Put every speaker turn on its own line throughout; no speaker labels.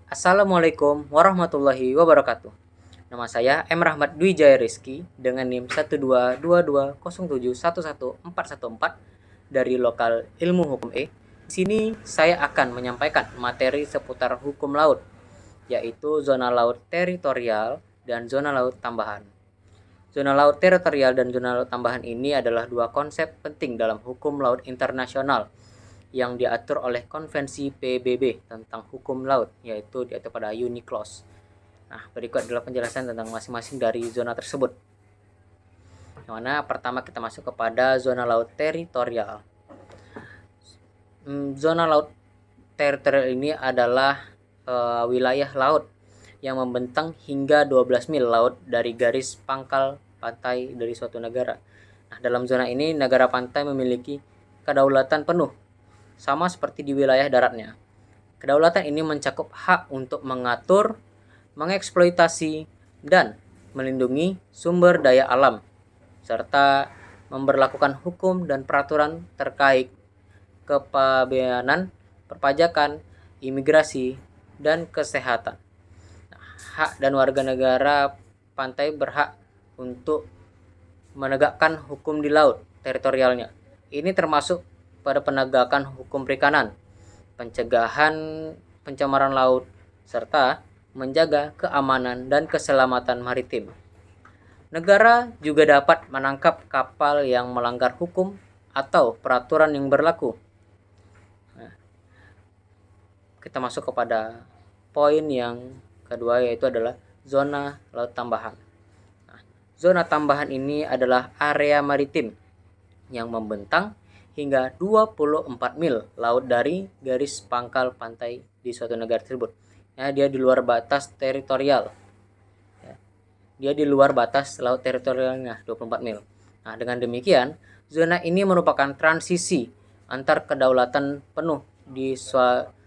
Assalamualaikum warahmatullahi wabarakatuh. Nama saya M. Rahmat Dwi Jaya Rizky dengan NIM 12220711414 dari Lokal Ilmu Hukum E. Di sini saya akan menyampaikan materi seputar hukum laut, yaitu zona laut teritorial dan zona laut tambahan. Zona laut teritorial dan zona laut tambahan ini adalah dua konsep penting dalam hukum laut internasional yang diatur oleh Konvensi PBB tentang hukum laut, yaitu diatur pada UNICLOS. Nah, berikut adalah penjelasan tentang masing-masing dari zona tersebut. Yang mana pertama kita masuk kepada zona laut teritorial. Zona laut teritorial ini adalah wilayah laut yang membentang hingga 12 mil laut dari garis pangkal pantai dari suatu negara. Nah, dalam zona ini negara pantai memiliki kedaulatan penuh, sama seperti di wilayah daratnya. Kedaulatan ini mencakup hak untuk mengatur, mengeksploitasi, dan melindungi sumber daya alam, serta memberlakukan hukum dan peraturan terkait kepabeanan, perpajakan, imigrasi, dan kesehatan. Hak dan warga negara pantai berhak untuk menegakkan hukum di laut teritorialnya. Ini termasuk pada penegakan hukum perikanan, pencegahan pencemaran laut, serta menjaga keamanan dan keselamatan maritim. Negara juga dapat menangkap kapal yang melanggar hukum atau peraturan yang berlaku. Nah, kita masuk kepada poin yang kedua, yaitu adalah zona laut tambahan. Nah, zona tambahan ini adalah area maritim yang membentang hingga 24 mil laut dari garis pangkal pantai di suatu negara tersebut. Ya, dia di luar batas teritorial. Ya, dia di luar batas laut teritorialnya 24 mil. Nah, dengan demikian, zona ini merupakan transisi antar kedaulatan penuh di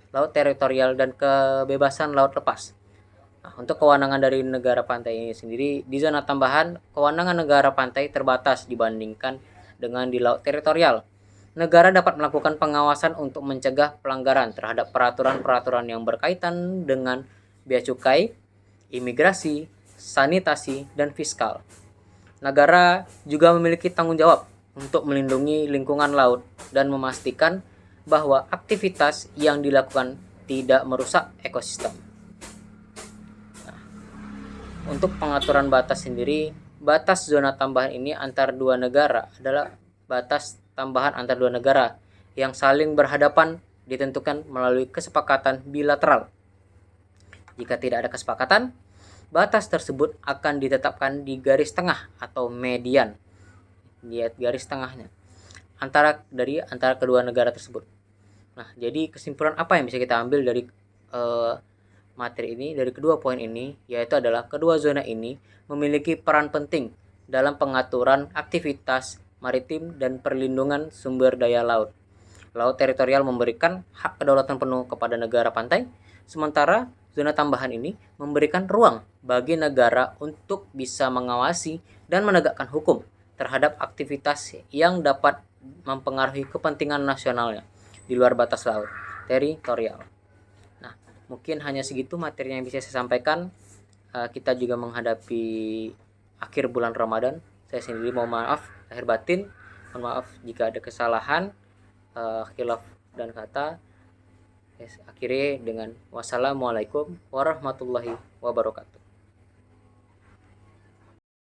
laut teritorial dan kebebasan laut lepas. Nah, untuk kewenangan dari negara pantai ini sendiri, di zona tambahan, kewenangan negara pantai terbatas dibandingkan dengan di laut teritorial. Negara dapat melakukan pengawasan untuk mencegah pelanggaran terhadap peraturan-peraturan yang berkaitan dengan bea cukai, imigrasi, sanitasi, dan fiskal. Negara juga memiliki tanggung jawab untuk melindungi lingkungan laut dan memastikan bahwa aktivitas yang dilakukan tidak merusak ekosistem. Nah, untuk pengaturan batas sendiri, batas zona tambahan ini antar dua negara adalah batas tambahan antar dua negara yang saling berhadapan ditentukan melalui kesepakatan bilateral. Jika tidak ada kesepakatan, batas tersebut akan ditetapkan di garis tengah atau median. Lihat garis tengahnya antara kedua negara tersebut. Nah, jadi kesimpulan apa yang bisa kita ambil dari materi ini, dari kedua poin ini, yaitu adalah kedua zona ini memiliki peran penting dalam pengaturan aktivitas maritim dan perlindungan sumber daya laut. Laut teritorial memberikan hak kedaulatan penuh kepada negara pantai, sementara zona tambahan ini memberikan ruang bagi negara untuk bisa mengawasi dan menegakkan hukum terhadap aktivitas yang dapat mempengaruhi kepentingan nasionalnya di luar batas laut teritorial. Nah, mungkin hanya segitu materi yang bisa saya sampaikan. Kita juga menghadapi akhir bulan Ramadan. Saya sendiri mohon maaf lahir batin, mohon maaf jika ada kesalahan, khilaf dan kata. Akhirnya dengan wassalamualaikum warahmatullahi wabarakatuh.